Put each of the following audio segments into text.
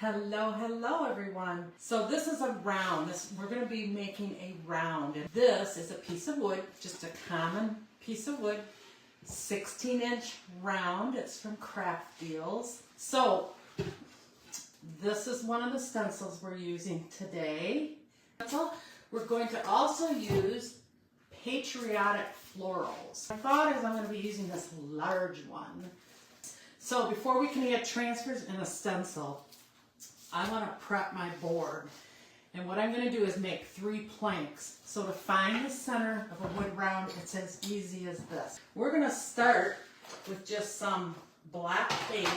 Hello everyone. So this is a round. We're going to be making a round. And this is a piece of wood, just a common piece of wood, 16-inch round. It's from Craft Deals. So this is one of the stencils we're using today. We're going to also use Patriotic florals. My thought is I'm going to be using this large one. So before we can add transfers in a stencil, I want to prep my board. And what I'm going to do is make 3 planks. So to find the center of a wood round, it's as easy as this. We're going to start with just some black paint.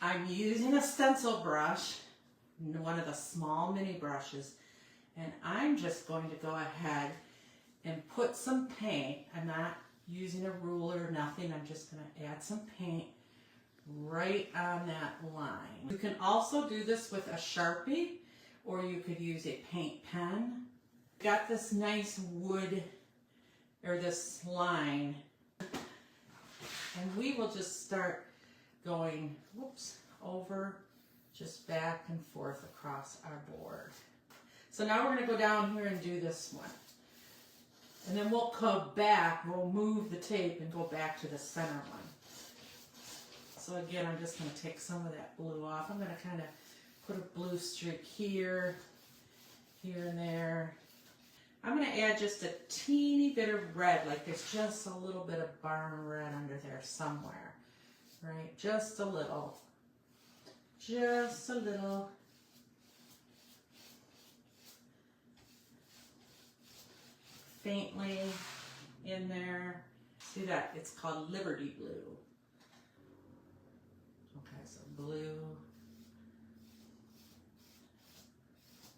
I'm using a stencil brush, one of the small mini brushes, and I'm just going to go ahead and put some paint. I'm not using a ruler or nothing. I'm just going to add some paint right on that line. You can also do this with a Sharpie, or you could use a paint pen. Got this nice wood, or this line, and we will just start going, over, just back and forth across our board. So now we're going to go down here and do this one. And then we'll come back, we'll move the tape and go back to the center one. So again, I'm just going to take some of that blue off. I'm going to kind of put a blue streak here, here and there. I'm going to add just a teeny bit of red, like there's just a little bit of barn red under there somewhere, right? Just a little. Just a little. Faintly in there. See that? It's called Liberty Blue. Okay, so blue.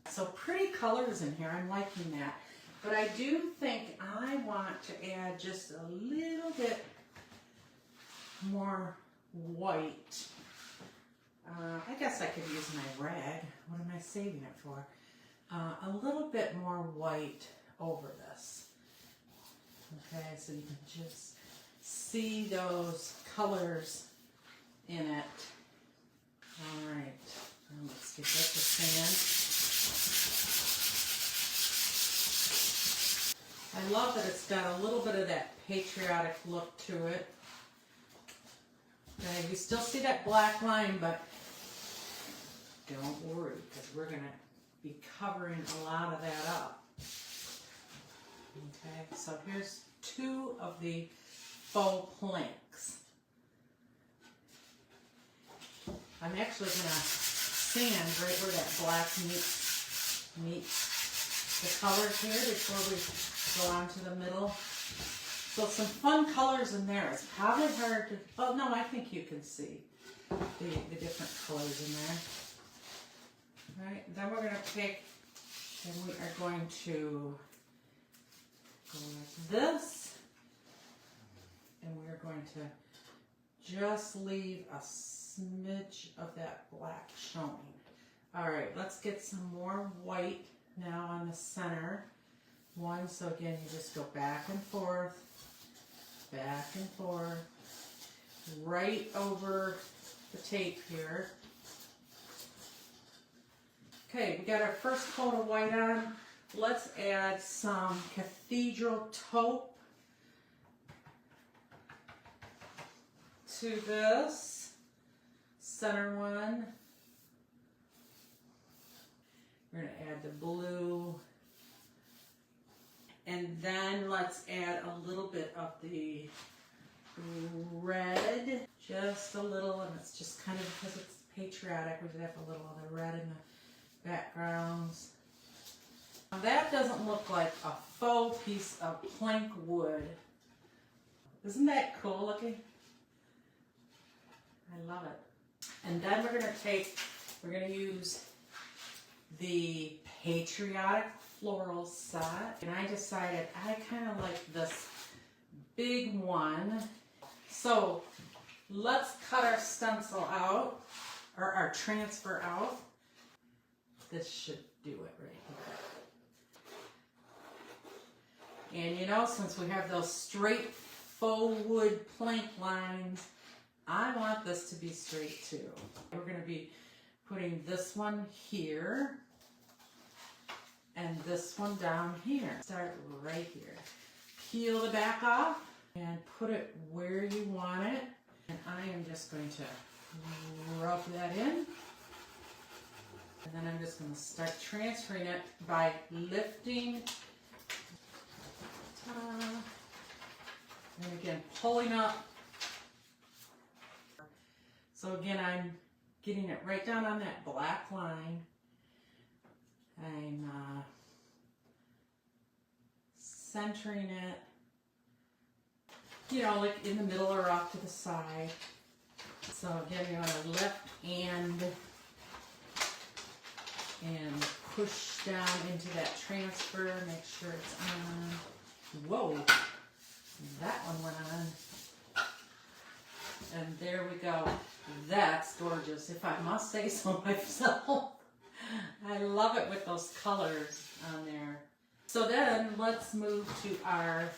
So pretty colors in here. I'm liking that. But I do think I want to add just a little bit more white. I guess I could use my red. What am I saving it for? A little bit more white over this. Okay, so you can just see those colors in it. All right, let's get that to sand. I love that it's got a little bit of that patriotic look to it. Okay, you still see that black line, but don't worry, because we're going to be covering a lot of that up. Okay, so here's 2 of the faux planks. I'm actually going to sand right where that black meets the colors here before we go on to the middle. So some fun colors in there. It's probably hard to, oh no, I think you can see the different colors in there. All right, then we're going to take, and we are going to go like this, and we're going to just leave a smidge of that black showing. All right, let's get some more white now on the center one. So again, you just go back and forth, right over the tape here. Okay, we got our first coat of white on. Let's add some cathedral taupe to this center one. We're going to add the blue. And then let's add a little bit of the red. Just a little, and it's just kind of because it's patriotic, we just have a little of the red in the backgrounds. Now that doesn't look like a faux piece of plank wood. Isn't that cool looking? I love it. And then we're going to use the Patriotic floral set. And I decided I kind of like this big one. So let's cut our stencil out, or our transfer out. This should do it right here. And you know, since we have those straight faux wood plank lines, I want this to be straight too. We're going to be putting this one here and this one down here. Start right here. Peel the back off and put it where you want it. And I am just going to rub that in. And then I'm just going to start transferring it by lifting. And again, pulling up. So again, I'm getting it right down on that black line. I'm centering it, you know, like in the middle or off to the side. So again, you want to lift and push down into that transfer, make sure it's on. Whoa, that one went on. And there we go. That's gorgeous, if I must say so myself. I love it with those colors on there. So then let's move to our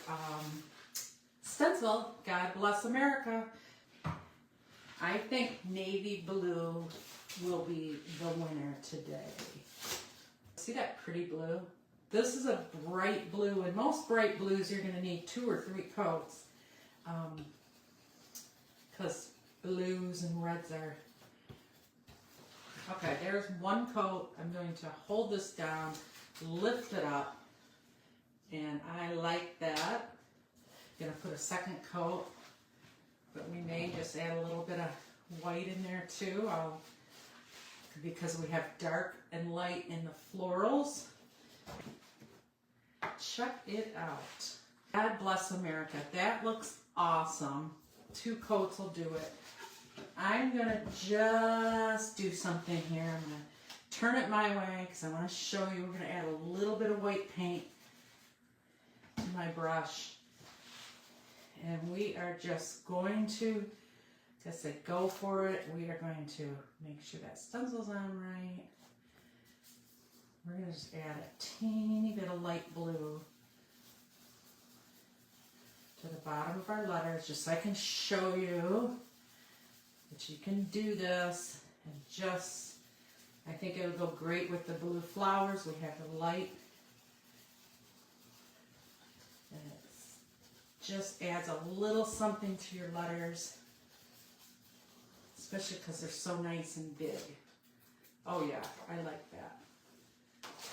stencil, God Bless America. I think navy blue will be the winner today. See that pretty blue? This is a bright blue, and most bright blues you're going to need 2 or 3 coats because blues and reds are... Okay, there's 1 coat. I'm going to hold this down, lift it up, and I like that. I'm going to put a 2nd coat, but we may just add a little bit of white in there too, because we have dark and light in the florals. Check it out. God Bless America. That looks awesome. 2 coats will do it. I'm going to just do something here. I'm going to turn it my way because I want to show you. We're going to add a little bit of white paint to my brush. And we are just going to, like I said, go for it. We are going to make sure that stencil's on right. We're going to just add a teeny bit of light blue to the bottom of our letters, just so I can show you that you can do this. And just, I think it'll go great with the blue flowers. We have the light. And it just adds a little something to your letters, especially because they're so nice and big. Oh yeah, I like that.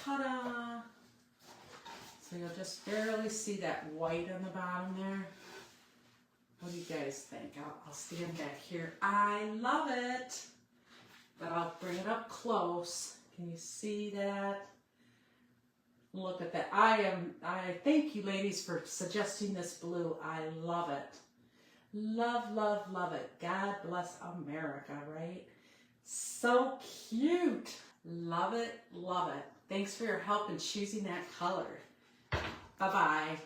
Ta-da! So you'll just barely see that white on the bottom there. What do you guys think? I'll stand back here. I love it! But I'll bring it up close. Can you see that? Look at that. I thank you ladies for suggesting this blue. I love it. Love, love, love it. God bless America, right? So cute. Love it, love it. Thanks for your help in choosing that color. Bye-bye.